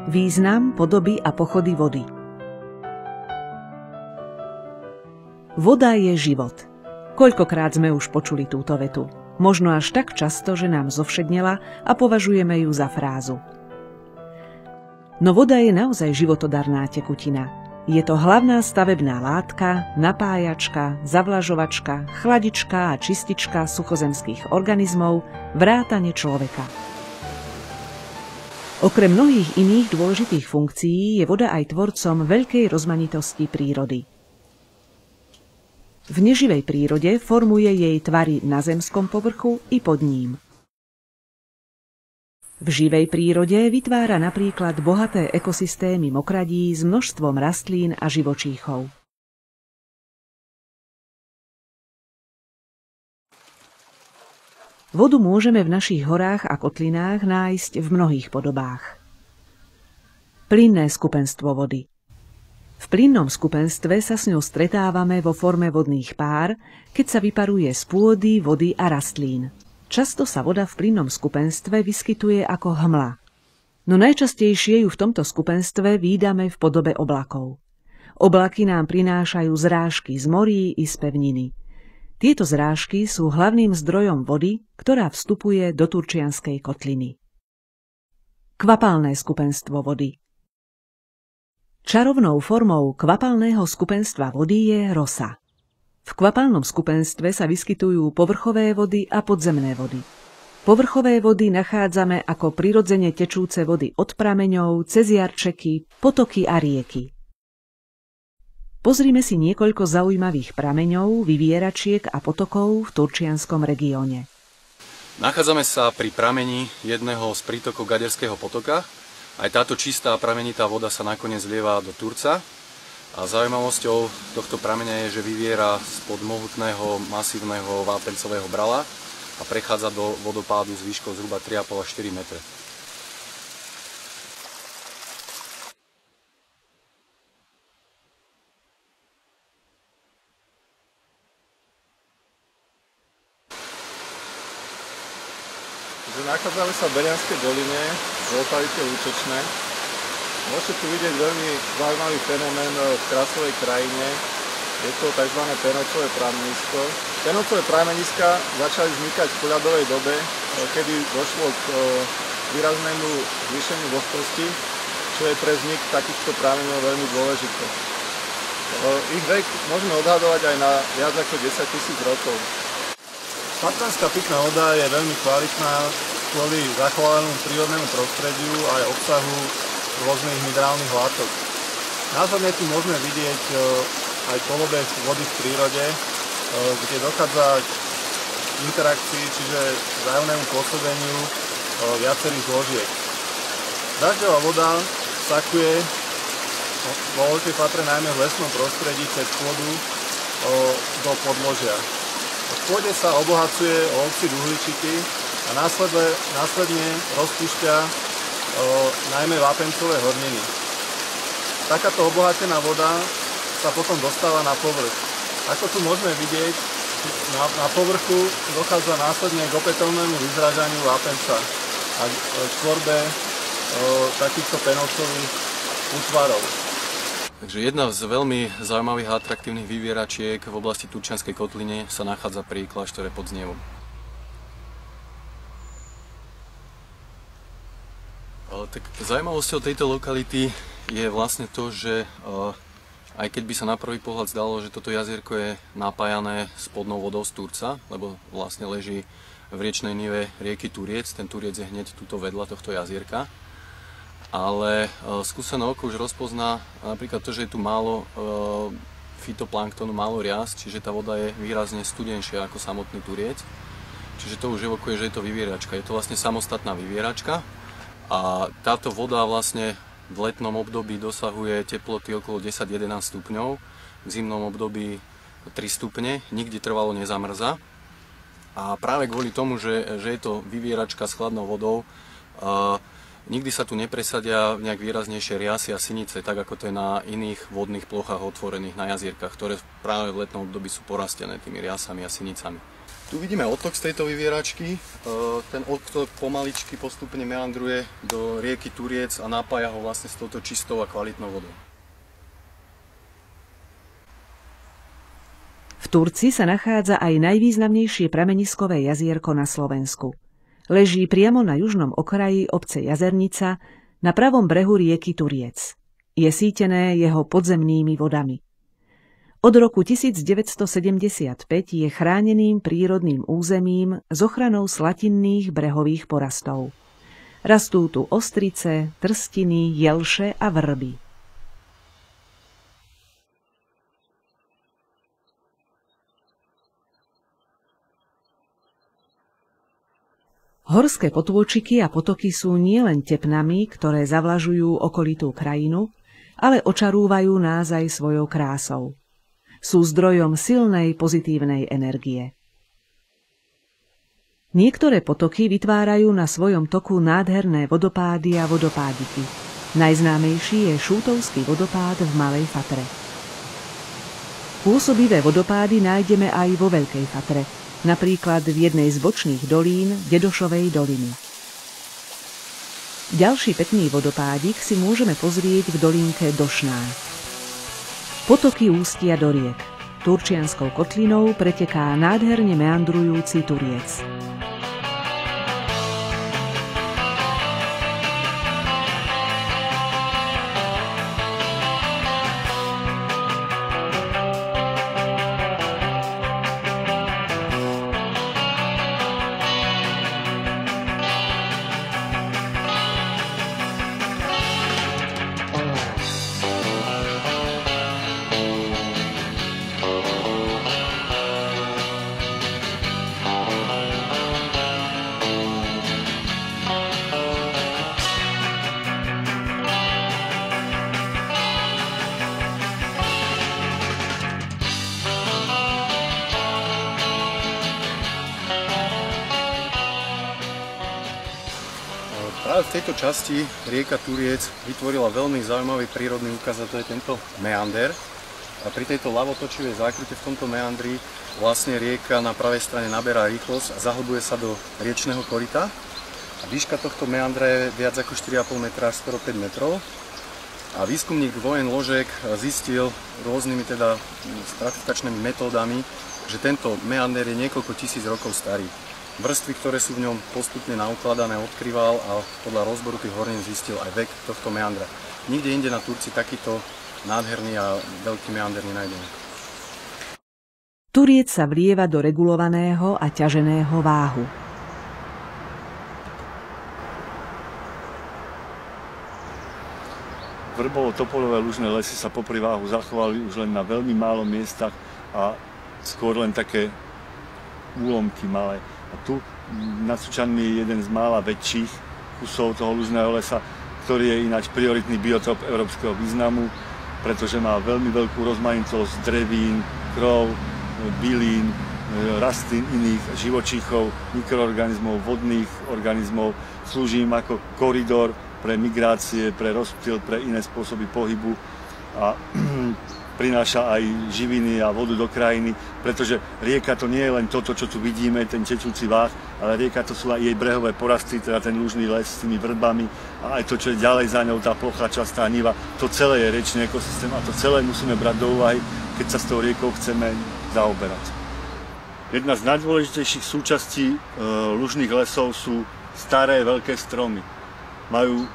Význam, podoby a pochody vody. Voda je život. Koľkokrát sme už počuli túto vetu. Možno až tak často, že nám zovšednela a považujeme ju za frázu. No voda je naozaj životodarná tekutina. Je to hlavná stavebná látka, napájačka, zavlažovačka, chladička a čistička suchozemských organizmov, vrátane človeka. Okrem mnohých iných dôležitých funkcií je voda aj tvorcom veľkej rozmanitosti prírody. V neživej prírode formuje jej tvary na zemskom povrchu i pod ním. V živej prírode vytvára napríklad bohaté ekosystémy mokradí s množstvom rastlín a živočíchov. Vodu môžeme v našich horách a kotlinách nájsť v mnohých podobách. Plynné skupenstvo vody. V plynnom skupenstve sa s ňou stretávame vo forme vodných pár, keď sa vyparuje z pôdy, vody a rastlín. Často sa voda v plynnom skupenstve vyskytuje ako hmla. No najčastejšie ju v tomto skupenstve vídame v podobe oblakov. Oblaky nám prinášajú zrážky z morí i z pevniny. Tieto zrážky sú hlavným zdrojom vody, ktorá vstupuje do Turčianskej kotliny. Kvapalné skupenstvo vody. Čarovnou formou kvapalného skupenstva vody je rosa. V kvapalnom skupenstve sa vyskytujú povrchové vody a podzemné vody. Povrchové vody nachádzame ako prirodzene tečúce vody od prameňov, cez jarčeky, potoky a rieky. Pozrime si niekoľko zaujímavých prameňov, vyvieračiek a potokov v Turčianskom regióne. Nachádzame sa pri pramení jedného z prítokov Gaderského potoka. Aj táto čistá pramenitá voda sa nakoniec vlieva do Turca. A zaujímavosťou tohto prameňa je, že vyviera spod mohutného masívneho vápencového brala a prechádza do vodopádu s výškou zhruba 3,5 až 4 metre. Nachádzame sa v Berianskej doline, v lokalite Lučečné. Môžete tu vidieť veľmi zaujímavý fenomén v krasovej krajine. Je to tzv. Penocové pramenisko. Penocové prameniska začali vznikať v poľadovej dobe, kedy došlo k výraznému zvýšeniu vlhkosti, čo je pre vznik takýchto prameňov veľmi dôležité. Ich vek môžeme odhadovať aj na viac ako 10 000 rokov. Tatranská pitná voda je veľmi kvalitná kvôli zachovanému prírodnému prostrediu a aj obsahu rôznych minerálnych látok. Následne tu môžeme vidieť aj kolobeh vody v prírode, kde dochádza k interakcii, čiže vzájomnému pôsobeniu viacerých zložiek. Dažďová voda sakuje vo veľkej patre najmä v lesnom prostredí cez pôdu do podložia. V pôde sa obohacuje o oxid uhličitý a následne rozpúšťa najmä vápencové horniny. Takáto obohatená voda sa potom dostáva na povrch. Ako tu môžeme vidieť, na povrchu dochádza následne k opätovnému vyzrážaniu vápenca a k tvorbe takýchto penocových útvarov. Takže jedna z veľmi zaujímavých a atraktívnych vyvieračiek v oblasti Turčianskej kotline sa nachádza pri kláštore pod Znievom. Tak zaujímavosťou tejto lokality je vlastne to, že aj keď by sa na prvý pohľad zdalo, že toto jazierko je napájané spodnou vodou z Turca, lebo vlastne leží v riečnej nive rieky Turiec, ten Turiec je hneď tuto vedľa tohto jazierka. Ale skúsené oko už rozpozná napríklad to, že je tu málo fytoplanktonu, málo rias, čiže tá voda je výrazne studenšia ako samotný Turiec. Čiže to už evokuje, že je to vyvieračka. Je to vlastne samostatná vyvieračka a táto voda vlastne v letnom období dosahuje teploty okolo 10-11 stupňov, v zimnom období 3 stupne, nikdy trvalo nezamrzá. A práve kvôli tomu, že je to vyvieračka s chladnou vodou, nikdy sa tu nepresadia nejak výraznejšie riasy a sinice, tak ako to je na iných vodných plochách otvorených na jazierkach, ktoré práve v letnom období sú porastené tými riasami a sinicami. Tu vidíme odtok z tejto vyvieračky. Ten odtok pomaličky postupne meandruje do rieky Turiec a napája ho vlastne s touto čistou a kvalitnou vodou. V Turci sa nachádza aj najvýznamnejšie prameniskové jazierko na Slovensku. Leží priamo na južnom okraji obce Jazernica na pravom brehu rieky Turiec. Je sítené jeho podzemnými vodami. Od roku 1975 je chráneným prírodným územím s ochranou slatinných brehových porastov. Rastú tu ostrice, trstiny, jelše a vrby. Horské potôčiky a potoky sú nielen tepnami, ktoré zavlažujú okolitú krajinu, ale očarúvajú nás aj svojou krásou. Sú zdrojom silnej pozitívnej energie. Niektoré potoky vytvárajú na svojom toku nádherné vodopády a vodopádiky. Najznámejší je Šútovský vodopád v Malej Fatre. Pôsobivé vodopády nájdeme aj vo Veľkej Fatre, napríklad v jednej z bočných dolín Dedošovej doliny. Ďalší pekný vodopádik si môžeme pozrieť v dolínke Došná. Potoky ústia do riek. Turčianskou kotlinou preteká nádherne meandrujúci Turiec. Práve v tejto časti rieka Turiec vytvorila veľmi zaujímavý prírodný ukazateľ, tento meander. A pri tejto ľavotočivej zákrute v tomto meandri vlastne rieka na pravej strane naberá rýchlosť a zahlbuje sa do riečného koryta. A výška tohto meandra je viac ako 4,5 metra, skoro 5 metrov. A výskumník Vojen Ložek zistil rôznymi stratifikačnými metódami, že tento meander je niekoľko tisíc rokov starý. Vrstvy, ktoré sú v ňom postupne naukladané, odkrýval a podľa rozboru tých hornín zistil aj vek tohto meandra. Nikde inde na Turci takýto nádherný a veľký meander nenájdeme. Turiec sa vlieva do regulovaného a ťaženého váhu. Vrbovo-topolové lužné lesy sa popri váhu zachovali už len na veľmi málo miestach a skôr len také úlomky malé. A tu nad Sučanmi je jeden z mála väčších kusov toho lužného lesa, ktorý je ináč prioritný biotop európskeho významu, pretože má veľmi veľkú rozmanitosť drevín, krov, bylín, rastlín iných živočíchov, mikroorganizmov, vodných organizmov. Slúži im ako koridor pre migrácie, pre rozptyl, pre iné spôsoby pohybu a prináša aj živiny a vodu do krajiny, pretože rieka to nie je len toto, čo tu vidíme, ten tečúci váh, ale rieka to sú aj jej brehové porasty, teda ten lužný les s tými vrbami a aj to, čo je ďalej za ňou, tá plochá častá niva, to celé je riečný ekosystém a to celé musíme brať do úvahy, keď sa s tou riekou chceme zaoberať. Jedna z najdôležitejších súčastí lužných lesov sú staré veľké stromy. Majú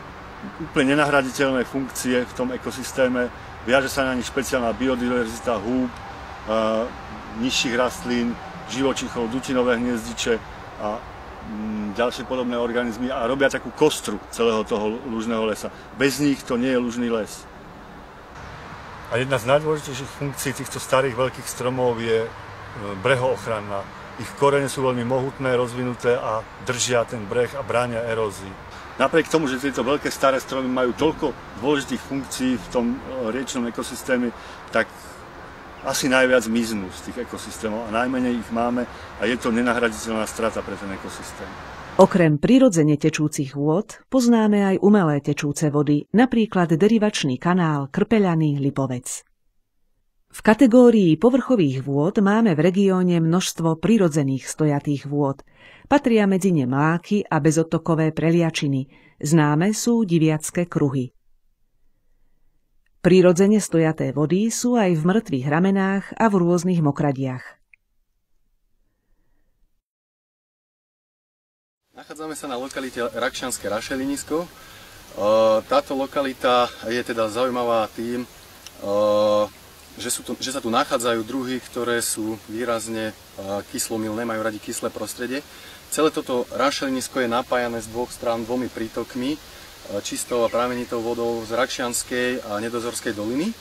úplne nenahraditeľné funkcie v tom ekosystéme. Viaže sa na nich špeciálna biodiverzita húb, nižších rastlín, živočíchov, dutinové hniezdiče a ďalšie podobné organizmy a robia takú kostru celého toho lužného lesa. Bez nich to nie je lužný les. A jedna z najdôležitejších funkcií týchto starých veľkých stromov je brehoochrana. Ich korene sú veľmi mohutné, rozvinuté a držia ten breh a bránia erózii. Napriek tomu, že tieto veľké staré stromy majú toľko dôležitých funkcií v tom riečnom ekosystéme, tak asi najviac miznú z tých ekosystémov a najmenej ich máme a je to nenahraditeľná strata pre ten ekosystém. Okrem prirodzene tečúcich vôd poznáme aj umelé tečúce vody, napríklad derivačný kanál Krpeľany-Lipovec. V kategórii povrchových vôd máme v regióne množstvo prirodzených stojatých vôd. Patria medzi ne mláky a bezodtokové preliačiny. Známe sú diviacké kruhy. Prirodzene stojaté vody sú aj v mŕtvych ramenách a v rôznych mokradiach. Nachádzame sa na lokalite Rakšianske rašelinisko. Táto lokalita je teda zaujímavá tým, že sa tu nachádzajú druhy, ktoré sú výrazne kyslomilné, majú radi kyslé prostredie. Celé toto rašelinisko je napájané z dvoch strán dvomi prítokmi, čistou a pramenitou vodou z Rakšianskej a Nedozorskej doliny.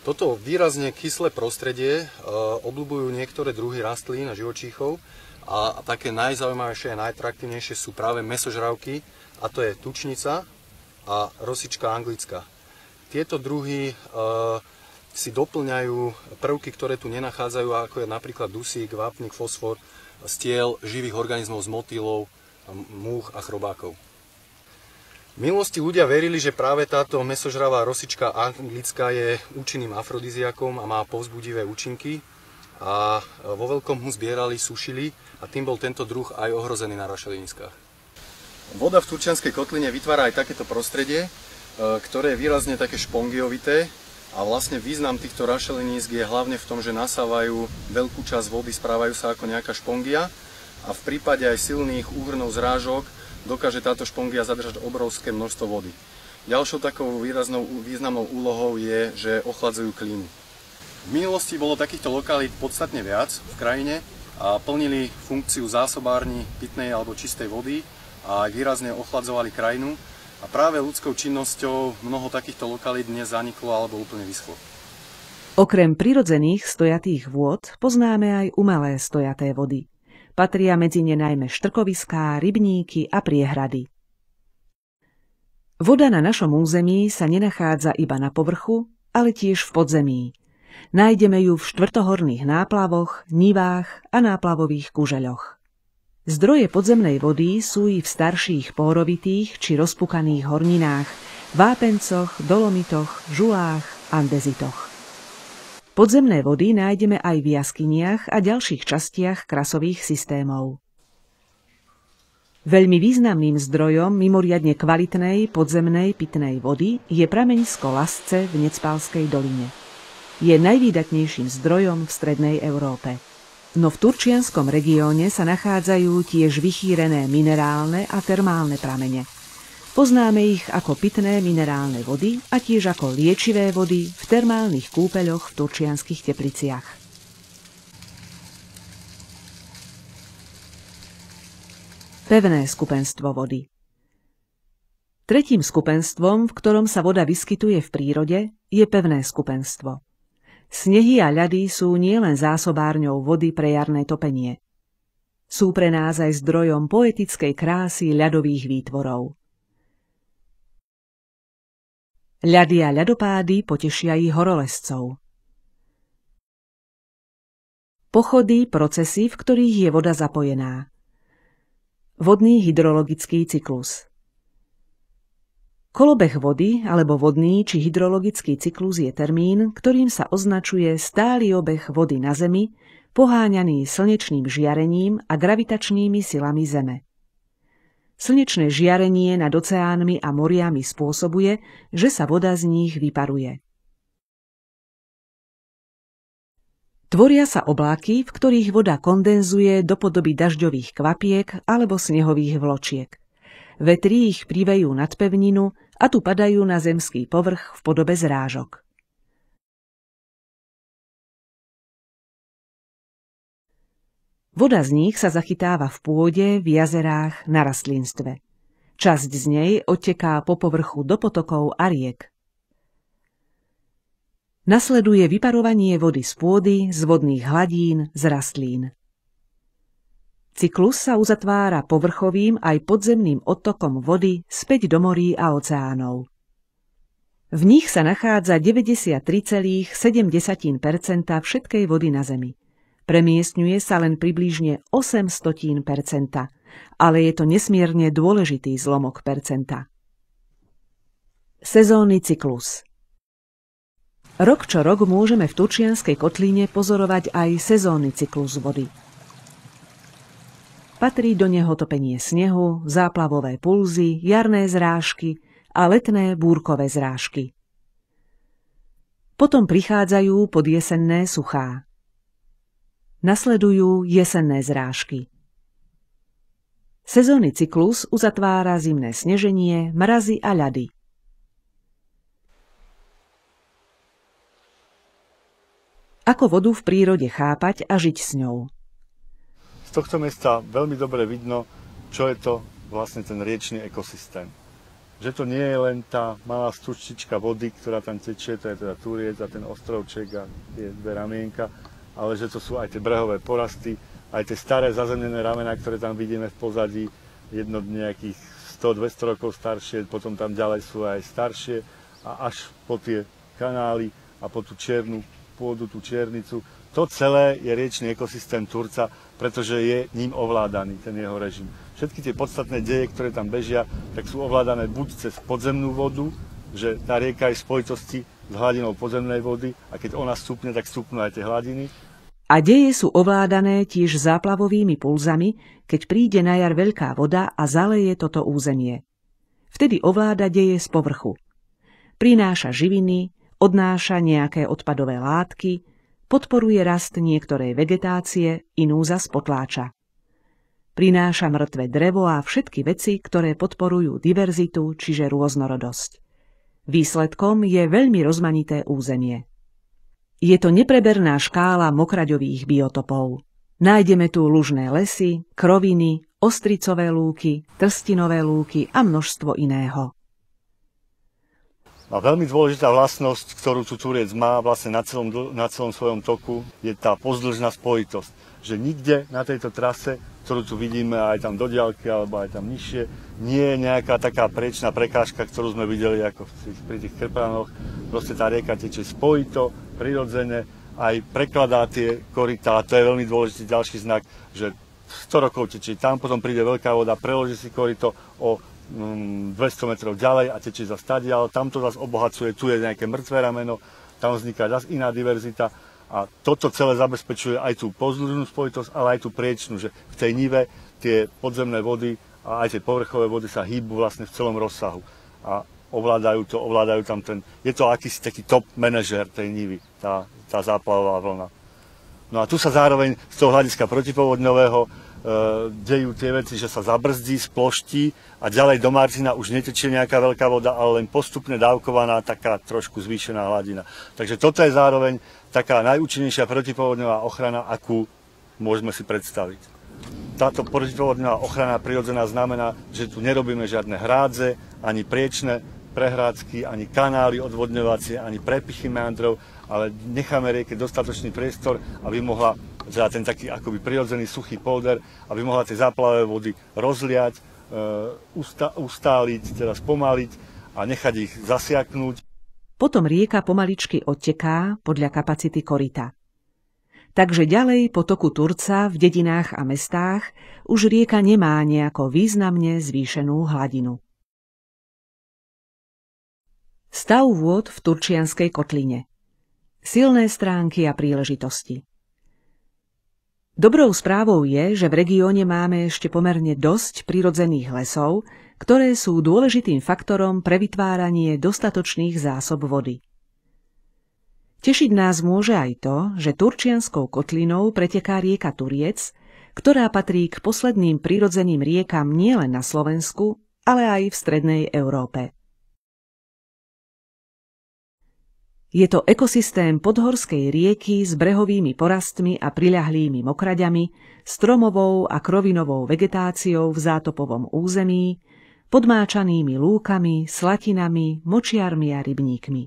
Toto výrazne kyslé prostredie obľúbujú niektoré druhy rastlín a živočíchov a také najzaujímavejšie a najatraktívnejšie sú práve mäsožravky, a to je tučnica a rosička anglická. Tieto druhy si doplňajú prvky, ktoré tu nenachádzajú, ako je napríklad dusík, vápnik, fosfor, stiel živých organizmov z motýlov, múch a chrobákov. V minulosti ľudia verili, že práve táto mäsožravá rosička anglická je účinným afrodiziakom a má povzbudivé účinky a vo veľkom ho zbierali, sušili a tým bol tento druh aj ohrozený na rašeliniskách. Voda v Turčianskej kotline vytvára aj takéto prostredie, ktoré je výrazne také špongiovité. A vlastne význam týchto rašelinísk je hlavne v tom, že nasávajú veľkú časť vody, správajú sa ako nejaká špongia a v prípade aj silných úhrnov zrážok dokáže táto špongia zadržať obrovské množstvo vody. Ďalšou takou významnou úlohou je, že ochladzujú klímu. V minulosti bolo takýchto lokalít podstatne viac v krajine a plnili funkciu zásobární pitnej alebo čistej vody a výrazne ochladzovali krajinu. A práve ľudskou činnosťou mnoho takýchto lokalít dnes zaniklo alebo úplne vyschlo. Okrem prirodzených stojatých vôd poznáme aj umelé stojaté vody. Patria medzi ne najmä štrkoviská, rybníky a priehrady. Voda na našom území sa nenachádza iba na povrchu, ale tiež v podzemí. Nájdeme ju v štvrtohorných náplavoch, nivách a náplavových kužeľoch. Zdroje podzemnej vody sú i v starších pórovitých či rozpukaných horninách, vápencoch, dolomitoch, žulách, andezitoch. Podzemné vody nájdeme aj v jaskyniach a ďalších častiach krasových systémov. Veľmi významným zdrojom mimoriadne kvalitnej podzemnej pitnej vody je pramenisko Lasce v Necpálskej doline. Je najvýdatnejším zdrojom v strednej Európe. No v turčianskom regióne sa nachádzajú tiež vychýrené minerálne a termálne pramene. Poznáme ich ako pitné minerálne vody a tiež ako liečivé vody v termálnych kúpeľoch v turčianskych Tepliciach. Pevné skupenstvo vody. Tretím skupenstvom, v ktorom sa voda vyskytuje v prírode, je pevné skupenstvo. Snehy a ľady sú nielen zásobárňou vody pre jarné topenie. Sú pre nás aj zdrojom poetickej krásy ľadových výtvorov. Ľady a ľadopády potešia i horolezcov. Pochody, procesy, v ktorých je voda zapojená. Vodný hydrologický cyklus. Kolobeh vody alebo vodný či hydrologický cyklus je termín, ktorým sa označuje stály obeh vody na Zemi, poháňaný slnečným žiarením a gravitačnými silami Zeme. Slnečné žiarenie nad oceánmi a moriami spôsobuje, že sa voda z nich vyparuje. Tvoria sa oblaky, v ktorých voda kondenzuje do podoby dažďových kvapiek alebo snehových vločiek. Vetry ich privejú nad pevninu a tu padajú na zemský povrch v podobe zrážok. Voda z nich sa zachytáva v pôde, v jazerách, na rastlinstve. Časť z nej odteká po povrchu do potokov a riek. Nasleduje vyparovanie vody z pôdy, z vodných hladín, z rastlín. Cyklus sa uzatvára povrchovým aj podzemným odtokom vody späť do morí a oceánov. V nich sa nachádza 93,7% všetkej vody na Zemi. Premiestňuje sa len približne 0,08%, ale je to nesmierne dôležitý zlomok percenta. Sezónny cyklus. Rok čo rok môžeme v Turčianskej kotline pozorovať aj sezónny cyklus vody. Patrí do neho topenie snehu, záplavové pulzy, jarné zrážky a letné búrkové zrážky. Potom prichádzajú podjesenné suchá. Nasledujú jesenné zrážky. Sezónny cyklus uzatvára zimné sneženie, mrazy a ľady. Ako vodu v prírode chápať a žiť s ňou? Z tohto miesta veľmi dobre vidno, čo je to vlastne ten riečny ekosystém. Že to nie je len tá malá stučička vody, ktorá tam tečie, to je teda Turiec a ten ostrovček a tie dve ramienka, ale že to sú aj tie brehové porasty, aj tie staré zazemnené ramená, ktoré tam vidíme v pozadí, jedno nejakých 100-200 rokov staršie, potom tam ďalej sú aj staršie a až po tie kanály a po tú čiernu pôdu, tú čiernicu. To celé je riečny ekosystém Turca, pretože je ním ovládaný ten jeho režim. Všetky tie podstatné deje, ktoré tam bežia, tak sú ovládané buď cez podzemnú vodu, že tá rieka je v spojitosti s hladinou podzemnej vody a keď ona stupne, tak stupnú aj tie hladiny. A deje sú ovládané tiež záplavovými pulzami, keď príde na jar veľká voda a zaleje toto územie. Vtedy ovláda deje z povrchu. Prináša živiny, odnáša nejaké odpadové látky, podporuje rast niektorej vegetácie, inú zas potláča. Prináša mŕtve drevo a všetky veci, ktoré podporujú diverzitu, čiže rôznorodosť. Výsledkom je veľmi rozmanité územie. Je to nepreberná škála mokraďových biotopov. Nájdeme tu lužné lesy, kroviny, ostricové lúky, trstinové lúky a množstvo iného. A veľmi dôležitá vlastnosť, ktorú tu Turiec má vlastne na celom svojom toku, je tá pozdĺžná spojitosť. Že nikde na tejto trase, ktorú tu vidíme aj tam do diaľky alebo aj tam nižšie, nie je nejaká taká priečná prekážka, ktorú sme videli ako pri tých Krpanoch. Proste tá rieka tečie spojito, prirodzene, aj prekladá tie korytá. To je veľmi dôležitý ďalší znak, že 100 rokov tečie tam, potom príde veľká voda, preloží si koryto o 200 metrov ďalej a tečie zase tadiaľ, tam to zase obohacuje, tu je nejaké mŕtve rameno, tam vzniká zase iná diverzita a toto celé zabezpečuje aj tú pozdĺžnú spojitosť, ale aj tú priečnú, že v tej nive tie podzemné vody a aj tie povrchové vody sa hýbu vlastne v celom rozsahu a ovládajú tam je to akýsi taký top manažer tej nivy, tá záplavová vlna. No a tu sa zároveň z toho hľadiska protipovodňového dejú tie veci, že sa zabrzdí, sploští a ďalej do Martina už netečie nejaká veľká voda, ale len postupne dávkovaná taká trošku zvýšená hladina. Takže toto je zároveň taká najúčinnejšia protipovodňová ochrana, akú môžeme si predstaviť. Táto protipovodňová ochrana prirodzená znamená, že tu nerobíme žiadne hrádze, ani priečne prehrádzky, ani kanály odvodňovacie, ani prepichy meandrov, ale necháme rieke dostatočný priestor, aby mohla teda ten taký akoby prirodzený suchý polder, aby mohla tie záplavé vody rozliať, ustáliť, teda spomaliť a nechať ich zasiaknúť. Potom rieka pomaličky odteká podľa kapacity koryta. Takže ďalej po toku Turca v dedinách a mestách už rieka nemá nejako významne zvýšenú hladinu. Stav vôd v Turčianskej kotline. Silné stránky a príležitosti. Dobrou správou je, že v regióne máme ešte pomerne dosť prirodzených lesov, ktoré sú dôležitým faktorom pre vytváranie dostatočných zásob vody. Tešiť nás môže aj to, že Turčianskou kotlinou preteká rieka Turiec, ktorá patrí k posledným prirodzeným riekam nielen na Slovensku, ale aj v strednej Európe. Je to ekosystém podhorskej rieky s brehovými porastmi a priľahlými mokraďami, stromovou a krovinovou vegetáciou v zátopovom území, podmáčanými lúkami, slatinami, močiarmi a rybníkmi.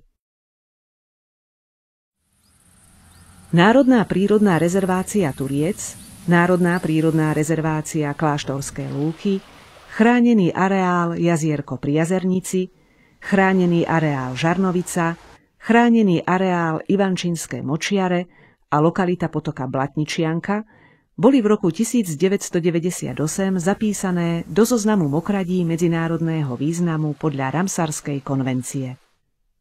Národná prírodná rezervácia Turiec, Národná prírodná rezervácia Kláštorské lúky, chránený areál Jazierko pri Jazernici, chránený areál Žarnovica, chránený areál Ivančinské močiare a lokalita potoka Blatničianka boli v roku 1998 zapísané do zoznamu mokradí medzinárodného významu podľa Ramsarskej konvencie.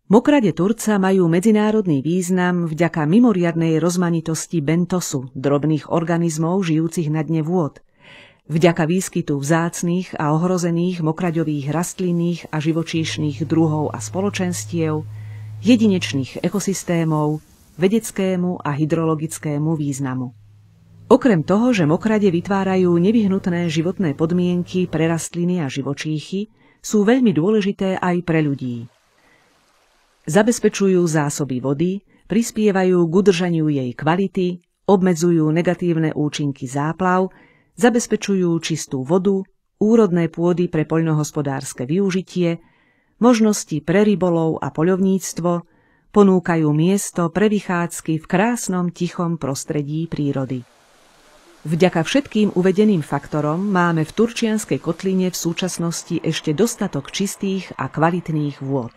Mokrade Turca majú medzinárodný význam vďaka mimoriadnej rozmanitosti bentosu, drobných organizmov žijúcich na dne vôd, vďaka výskytu vzácnych a ohrozených mokraďových rastlinných a živočíšnych druhov a spoločenstiev, jedinečných ekosystémov, vedeckému a hydrologickému významu. Okrem toho, že mokrade vytvárajú nevyhnutné životné podmienky pre rastliny a živočíchy, sú veľmi dôležité aj pre ľudí. Zabezpečujú zásoby vody, prispievajú k udržaniu jej kvality, obmedzujú negatívne účinky záplav, zabezpečujú čistú vodu, úrodné pôdy pre poľnohospodárske využitie, možnosti pre rybolov a poľovníctvo, ponúkajú miesto pre vychádzky v krásnom tichom prostredí prírody. Vďaka všetkým uvedeným faktorom máme v Turčianskej kotline v súčasnosti ešte dostatok čistých a kvalitných vôd.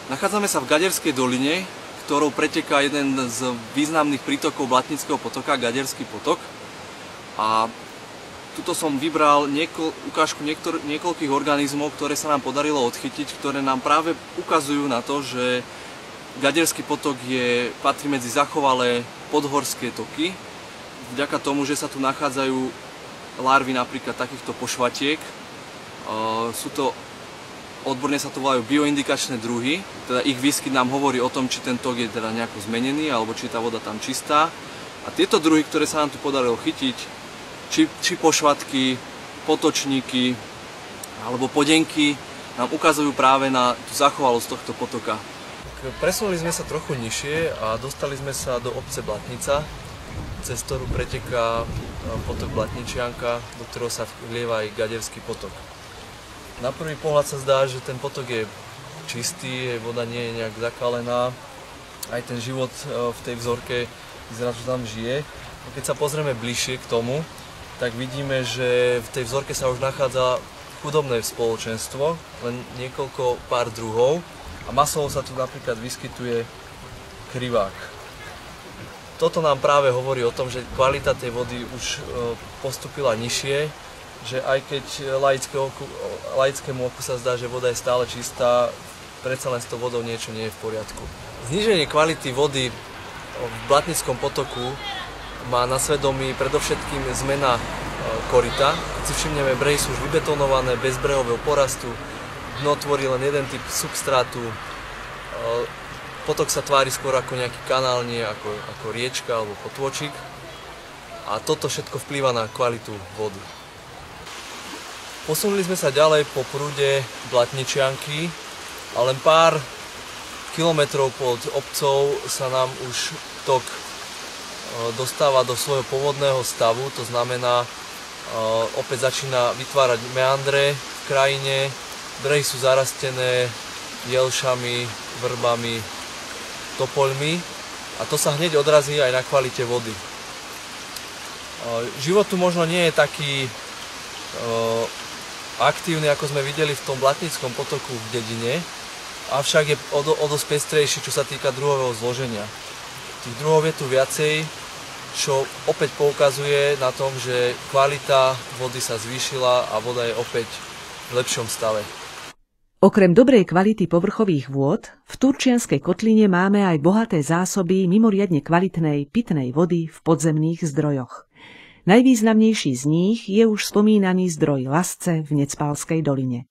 Nachádzame sa v Gaderskej doline, ktorou preteká jeden z významných prítokov Blatnického potoka, Gaderský potok. A tuto som vybral ukážku niekoľkých organizmov, ktoré sa nám podarilo odchytiť, ktoré nám práve ukazujú na to, že Gaderský potok patrí medzi zachovalé podhorské toky. Vďaka tomu, že sa tu nachádzajú larvy napríklad takýchto pošvatiek. Sú to odborne sa to volajú bioindikačné druhy, teda ich výskyt nám hovorí o tom, či ten tok je teda nejako zmenený, alebo či tá voda tam čistá. A tieto druhy, ktoré sa nám tu podarilo chytiť, či pošvatky, potočníky, alebo podenky, nám ukazujú práve na tú zachovalosť tohto potoka. Presunuli sme sa trochu nižšie a dostali sme sa do obce Blatnica, cez ktorú preteká potok Blatničianka, do ktorého sa vlieva aj Gaderský potok. Na prvý pohľad sa zdá, že ten potok je čistý, voda nie je nejak zakalená, aj ten život v tej vzorke vyzerá, že tam žije. Keď sa pozrieme bližšie k tomu, tak vidíme, že v tej vzorke sa už nachádza chudobné spoločenstvo, len niekoľko pár druhov a masovo sa tu napríklad vyskytuje krivák. Toto nám práve hovorí o tom, že kvalita tej vody už postupila nižšie, že aj keď laickému oku sa zdá, že voda je stále čistá, predsa len s tou vodou niečo nie je v poriadku. Zníženie kvality vody v Blatnickom potoku má na svedomí predovšetkým zmena koryta. Keď si všimneme, brehy sú už vybetonované, bez brehového porastu, dno tvorí len jeden typ substrátu, potok sa tvári skôr ako nejaký kanál, nie ako riečka alebo potôčik. A toto všetko vplýva na kvalitu vody. Posunuli sme sa ďalej po prúde Blatničianky a len pár kilometrov pod obcov sa nám už tok dostáva do svojho pôvodného stavu, to znamená, opäť začína vytvárať meandre v krajine, brehy sú zarastené jelšami, vrbami, topoľmi a to sa hneď odrazí aj na kvalite vody. Život tu možno nie je taký aktívny, ako sme videli v tom Blatnickom potoku v dedine, avšak je o dosť pestrejší, čo sa týka druhového zloženia. Tých druhov je tu viacej, čo opäť poukazuje na tom, že kvalita vody sa zvýšila a voda je opäť v lepšom stave. Okrem dobrej kvality povrchových vôd, v Turčianskej kotline máme aj bohaté zásoby mimoriadne kvalitnej pitnej vody v podzemných zdrojoch. Najvýznamnejší z nich je už spomínaný zdroj Lasce v Necpalskej doline.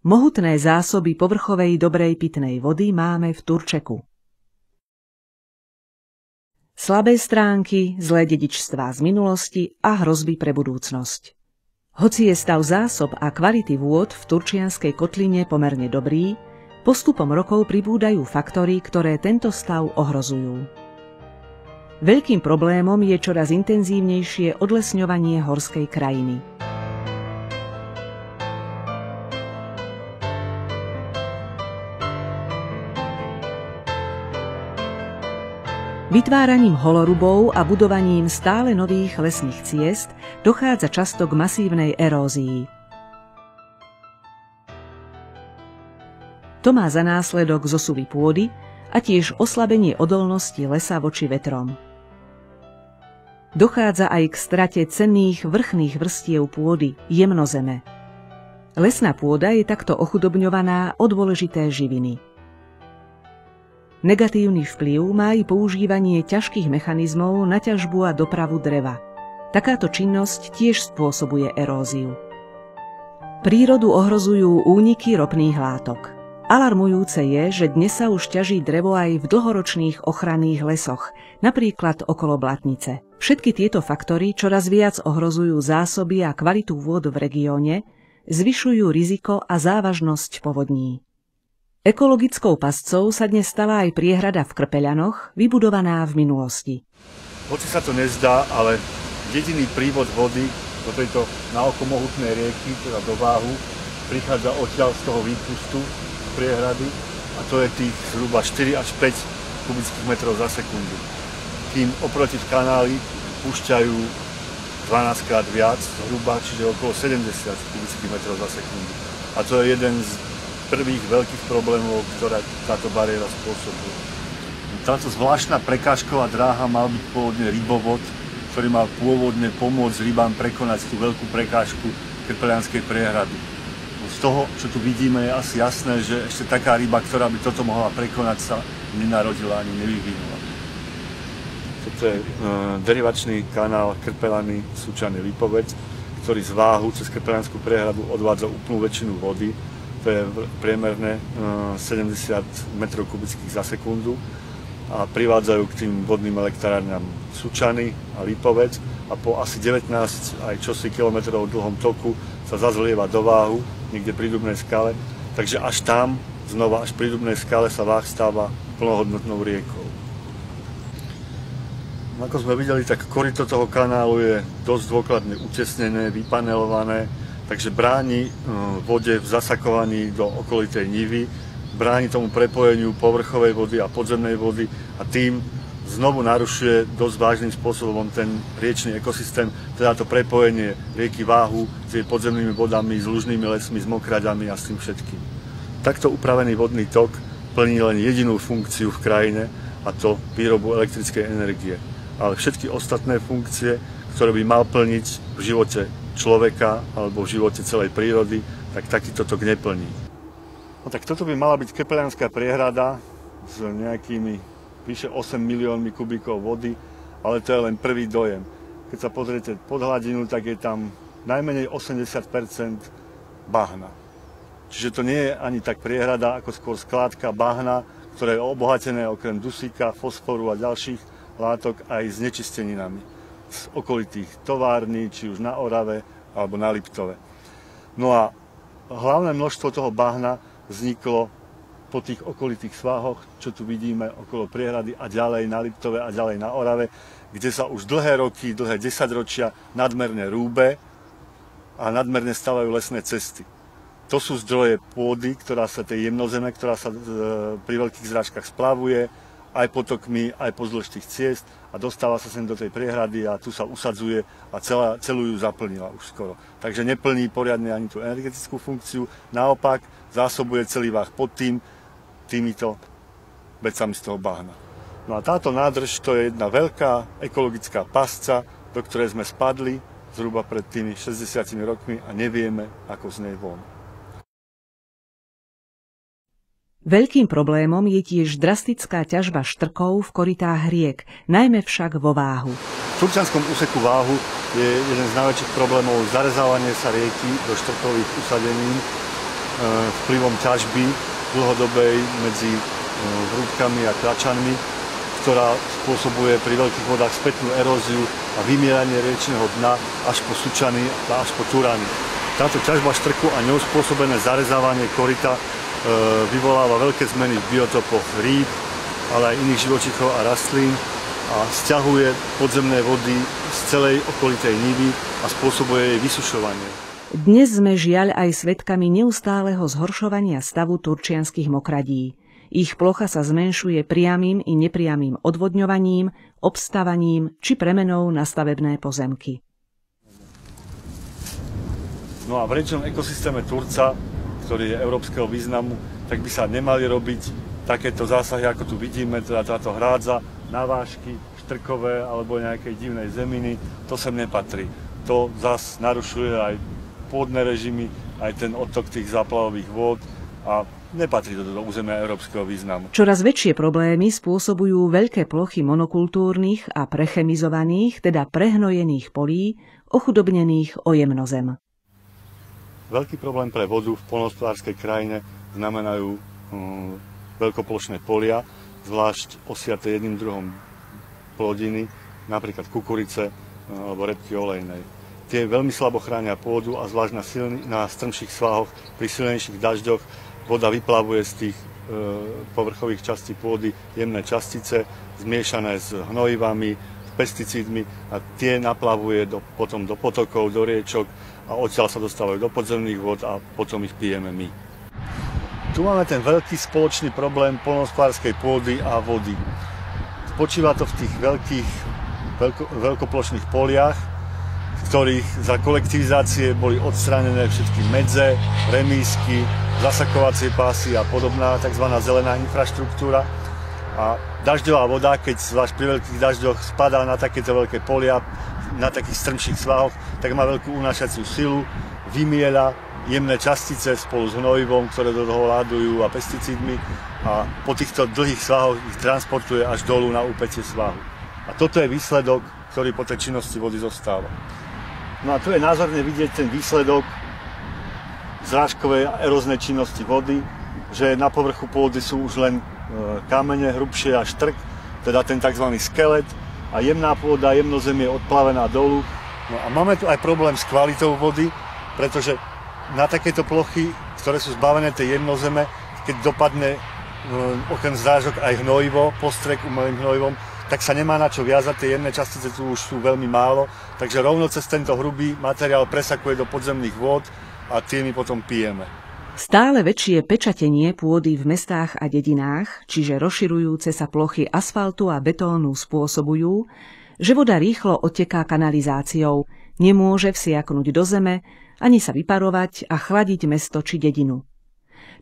Mohutné zásoby povrchovej dobrej pitnej vody máme v Turčeku. Slabé stránky, zlé dedičstvá z minulosti a hrozby pre budúcnosť. Hoci je stav zásob a kvality vôd v Turčianskej kotline pomerne dobrý, postupom rokov pribúdajú faktory, ktoré tento stav ohrozujú. Veľkým problémom je čoraz intenzívnejšie odlesňovanie horskej krajiny. Vytváraním holorubov a budovaním stále nových lesných ciest dochádza často k masívnej erózii. To má za následok zosuvy pôdy a tiež oslabenie odolnosti lesa voči vetrom. Dochádza aj k strate cenných vrchných vrstiev pôdy, jemnozeme. Lesná pôda je takto ochudobňovaná o dôležité živiny. Negatívny vplyv má i používanie ťažkých mechanizmov na ťažbu a dopravu dreva. Takáto činnosť tiež spôsobuje eróziu. Prírodu ohrozujú úniky ropných látok. Alarmujúce je, že dnes sa už ťaží drevo aj v dlhoročných ochranných lesoch, napríklad okolo Blatnice. Všetky tieto faktory čoraz viac ohrozujú zásoby a kvalitu vôd v regióne, zvyšujú riziko a závažnosť povodní. Ekologickou pascou sa dnes stala aj priehrada v Krpeľanoch, vybudovaná v minulosti. Hoci sa to nezdá, ale jediný prívod vody do tejto naoko mohutnej rieky, teda do Váhu, prichádza odtiaľ z toho výpustu priehrady a to je tých zhruba 4 až 5 kubických metrov za sekundu. Kým oproti v kanáli púšťajú 12 krát viac zhruba, čiže okolo 70 kubických metrov za sekundu. A to je jeden z prvých veľkých problémov, ktoré táto bariéra spôsobuje. Táto zvláštna prekážková dráha mal byť pôvodne rybovod, ktorý mal pôvodne pomôcť rybám prekonať tú veľkú prekážku Krpeľanskej priehrady. Z toho, čo tu vidíme, je asi jasné, že ešte taká ryba, ktorá by toto mohla prekonať, sa nenarodila ani nevyvinula. Toto je derivačný kanál Krpeľany Sučany Lipovec, ktorý z Váhu cez Krpeľanskú priehradu odvádza úplnú väčšinu vody. To je priemerné 70 metrov kubických za sekundu a privádzajú k tým vodným elektrárňam Sučany a Lipovec a po asi 19 aj čosi kilometrov dlhom toku sa zazlieva do Váhu, niekde pri Dubnej skale, takže až tam, znova až pri Dubnej skale sa Váh stáva plnohodnotnou riekou. Ako sme videli, tak koryto toho kanálu je dosť dôkladne utesnené, vypanelované, takže bráni vode v zasakovaní do okolitej nivy, bráni tomu prepojeniu povrchovej vody a podzemnej vody a tým znovu narušuje dosť vážnym spôsobom ten riečny ekosystém, teda to prepojenie rieky Váhu s jej podzemnými vodami, s lužnými lesmi, s mokraďami a s tým všetkým. Takto upravený vodný tok plní len jedinú funkciu v krajine, a to výrobu elektrickej energie. Ale všetky ostatné funkcie, ktoré by mal plniť v živote človeka alebo v živote celej prírody, tak takýto tok neplní. No tak toto by mala byť Krpeľanská priehrada s nejakými vyše 8 miliónmi kubíkov vody, ale to je len prvý dojem. Keď sa pozriete pod hladinu, tak je tam najmenej 80% bahna. Čiže to nie je ani tak priehrada, ako skôr skládka bahna, ktoré je obohatené okrem dusíka, fosforu a ďalších látok aj s nečisteninami z okolitých tovární, či už na Orave alebo na Liptove. No a hlavné množstvo toho bahna vzniklo po tých okolitých svahoch, čo tu vidíme okolo priehrady a ďalej na Liptove a ďalej na Orave, kde sa už dlhé roky, dlhé 10 ročia nadmerne rúbe a nadmerne stavajú lesné cesty. To sú zdroje pôdy, ktorá sa tej jemnozeme, ktorá sa pri veľkých zrážkach splavuje, aj potokmi, aj pozdĺž tých ciest a dostáva sa sem do tej priehrady a tu sa usadzuje a celú ju zaplnila už skoro. Takže neplní poriadne ani tú energetickú funkciu, naopak zásobuje celý Váh pod týmito vecami z toho bahna. No a táto nádrž to je jedna veľká ekologická pasca, do ktorej sme spadli zhruba pred tými 60 rokmi a nevieme, ako z nej von. Veľkým problémom je tiež drastická ťažba štrkov v korytách riek, najmä však vo Váhu. V turčianskom úseku Váhu je jeden z najväčších problémov zarezávanie sa rieky do štrkových usadení vplyvom ťažby dlhodobej medzi Hrúbkami a Kračanmi, ktorá spôsobuje pri veľkých vodách spätnú eróziu a vymieranie riečneho dna až po Sučany a až po Turany. Táto ťažba štrku a neuspôsobené zarezávanie koryta vyvoláva veľké zmeny v biotopoch rýb, ale aj iných živočíchov a rastlín a sťahuje podzemné vody z celej okolitej nivy a spôsobuje jej vysušovanie. Dnes sme žiaľ aj svedkami neustáleho zhoršovania stavu turčianskych mokradí. Ich plocha sa zmenšuje priamym i nepriamym odvodňovaním, obstavaním či premenou na stavebné pozemky. No a v riečnom ekosystéme Turca, ktorý je európskeho významu, tak by sa nemali robiť takéto zásahy, ako tu vidíme, teda táto hrádza, navážky, štrkové alebo nejakej divnej zeminy, to sem nepatrí. To zas narušuje aj pôdne režimy, aj ten odtok tých záplavových vôd a nepatrí to do územia európskeho významu. Čoraz väčšie problémy spôsobujú veľké plochy monokultúrnych a prechemizovaných, teda prehnojených polí, ochudobnených o jemnozem. Veľký problém pre vodu v poľnohospodárskej krajine znamenajú veľkoplošné polia, zvlášť osiaté jedným druhom plodiny, napríklad kukurice alebo repky olejnej. Tie veľmi slabo chránia pôdu a zvlášť na strmších svahoch pri silnejších dažďoch voda vyplavuje z tých povrchových častí pôdy jemné častice zmiešané s hnojivami, s pesticídmi a tie naplavuje potom do potokov, do riečok a odtiaľ sa dostávajú do podzemných vôd a potom ich pijeme my. Tu máme ten veľký spoločný problém poľnohospodárskej pôdy a vody. Spočíva to v tých veľkoplošných poliach, v ktorých za kolektivizácie boli odstránené všetky medze, remísky, zasakovacie pásy a podobná tzv. Zelená infraštruktúra. A dažďová voda, keď zvlášť pri veľkých dažďoch spadá na takéto veľké polia, na takých strmších svahoch, tak má veľkú unášaciu silu, vymieľa jemné častice spolu s hnojivom, ktoré do toho ládujú a pesticídmi a po týchto dlhých svahoch ich transportuje až dolu na úpätie svahu. A toto je výsledok, ktorý po tej činnosti vody zostáva. No a tu je názorne vidieť ten výsledok zrážkovej a eróznej činnosti vody, že na povrchu pôdy sú už len kamene, hrubšie a štrk, teda ten tzv. Skelet a jemná pôda, jemnozemie odplavená dolu. No a máme tu aj problém s kvalitou vody, pretože na takéto plochy, ktoré sú zbavené tej jemnozeme, keď dopadne okrem zrážok aj hnojivo, postrek umelým hnojivom, tak sa nemá na čo viazať, tie jemné častice tu už sú veľmi málo, takže rovno cez tento hrubý materiál presakuje do podzemných vôd a tie my potom pijeme. Stále väčšie pečatenie pôdy v mestách a dedinách, čiže rozširujúce sa plochy asfaltu a betónu spôsobujú, že voda rýchlo odteká kanalizáciou, nemôže vsiaknuť do zeme, ani sa vyparovať a chladiť mesto či dedinu.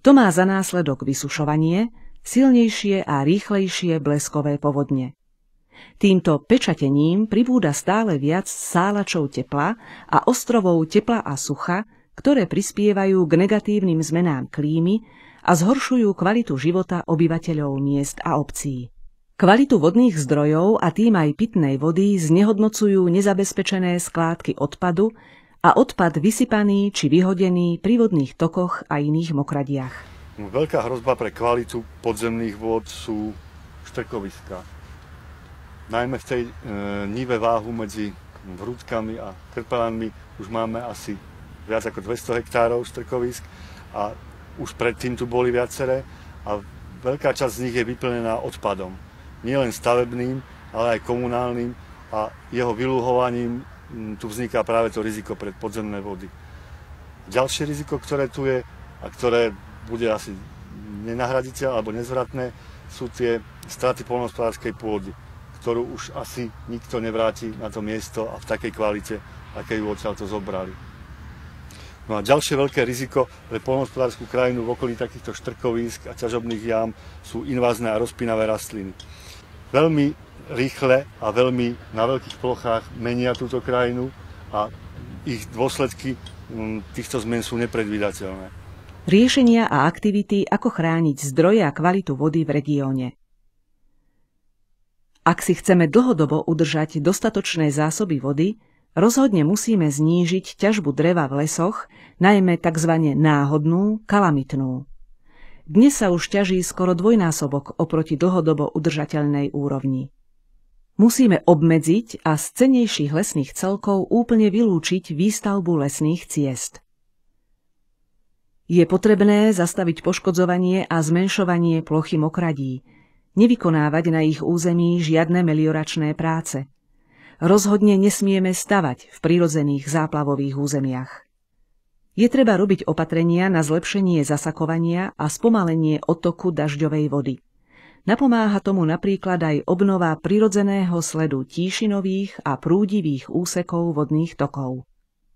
To má za následok vysušovanie, silnejšie a rýchlejšie bleskové povodne. Týmto pečatením pribúda stále viac sálačov tepla a ostrovov tepla a sucha, ktoré prispievajú k negatívnym zmenám klímy a zhoršujú kvalitu života obyvateľov miest a obcí. Kvalitu vodných zdrojov a tým aj pitnej vody znehodnocujú nezabezpečené skládky odpadu a odpad vysypaný či vyhodený pri vodných tokoch a iných mokradiach. Veľká hrozba pre kvalitu podzemných vôd sú štrkoviská. Najmä v tej nive váhu medzi Vrútkami a Krpelanmi už máme asi viac ako 200 hektárov štrkovisk a už predtým tu boli viaceré a veľká časť z nich je vyplnená odpadom. Nielen stavebným, ale aj komunálnym a jeho vyluhovaním tu vzniká práve to riziko pre podzemné vody. Ďalšie riziko, ktoré tu je a ktoré bude asi nenahraditeľné alebo nezvratné, sú tie straty poľnohospodárskej pôdy, ktorú už asi nikto nevráti na to miesto a v takej kvalite, aké ju odtiaľto zobrali. No a ďalšie veľké riziko pre poľnohospodárskú krajinu v okolí takýchto štrkovísk a ťažobných jám sú invázne a rozpínavé rastliny. Veľmi rýchle a veľmi na veľkých plochách menia túto krajinu a ich dôsledky týchto zmien sú nepredvídateľné. Riešenia a aktivity, ako chrániť zdroje a kvalitu vody v regióne. Ak si chceme dlhodobo udržať dostatočné zásoby vody, rozhodne musíme znížiť ťažbu dreva v lesoch, najmä tzv. Náhodnú, kalamitnú. Dnes sa už ťaží skoro dvojnásobok oproti dlhodobo udržateľnej úrovni. Musíme obmedziť a z cennejších lesných celkov úplne vylúčiť výstavbu lesných ciest. Je potrebné zastaviť poškodzovanie a zmenšovanie plochy mokradí, nevykonávať na ich území žiadne melioračné práce. Rozhodne nesmieme stavať v prirodzených záplavových územiach. Je treba robiť opatrenia na zlepšenie zasakovania a spomalenie odtoku dažďovej vody. Napomáha tomu napríklad aj obnova prirodzeného sledu tíšinových a prúdivých úsekov vodných tokov.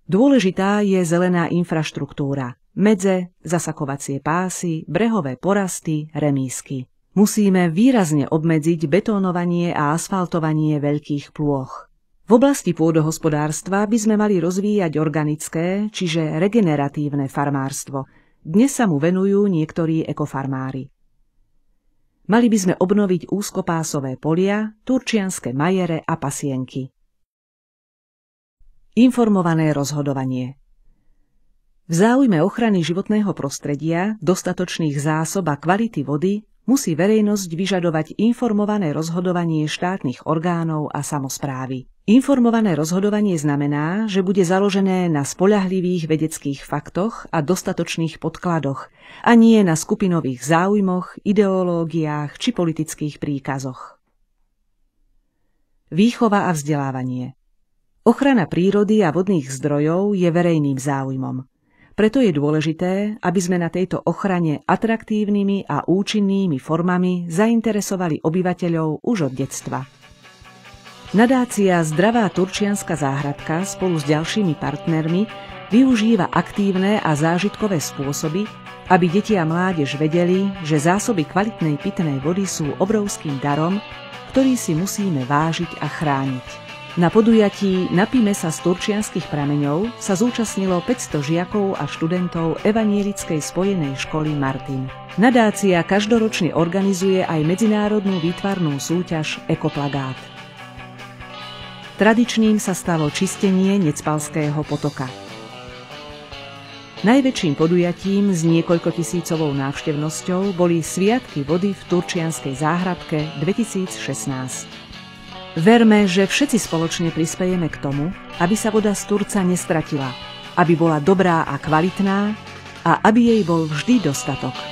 Dôležitá je zelená infraštruktúra, medze, zasakovacie pásy, brehové porasty, remísky. Musíme výrazne obmedziť betónovanie a asfaltovanie veľkých plôch. V oblasti pôdohospodárstva by sme mali rozvíjať organické, čiže regeneratívne farmárstvo. Dnes sa mu venujú niektorí ekofarmári. Mali by sme obnoviť úzkopásové polia, turčianske majere a pasienky. Informované rozhodovanie. V záujme ochrany životného prostredia, dostatočných zásob a kvality vody musí verejnosť vyžadovať informované rozhodovanie štátnych orgánov a samosprávy. Informované rozhodovanie znamená, že bude založené na spoľahlivých vedeckých faktoch a dostatočných podkladoch, a nie na skupinových záujmoch, ideológiách či politických príkazoch. Výchova a vzdelávanie. Ochrana prírody a vodných zdrojov je verejným záujmom. Preto je dôležité, aby sme na tejto ochrane atraktívnymi a účinnými formami zainteresovali obyvateľov už od detstva. Nadácia Zdravá turčianska záhradka spolu s ďalšími partnermi využíva aktívne a zážitkové spôsoby, aby deti a mládež vedeli, že zásoby kvalitnej pitnej vody sú obrovským darom, ktorý si musíme vážiť a chrániť. Na podujatí Napíme sa z turčianskych prameňov sa zúčastnilo 500 žiakov a študentov Evanielickej spojenej školy Martin. Nadácia každoročne organizuje aj medzinárodnú výtvarnú súťaž Ekoplagát. Tradičným sa stalo čistenie Necpalského potoka. Najväčším podujatím s niekoľkotisícovou návštevnosťou boli Sviatky vody v Turčianskej záhradke 2016. Verme, že všetci spoločne prispejeme k tomu, aby sa voda z Turca nestratila, aby bola dobrá a kvalitná a aby jej bol vždy dostatok.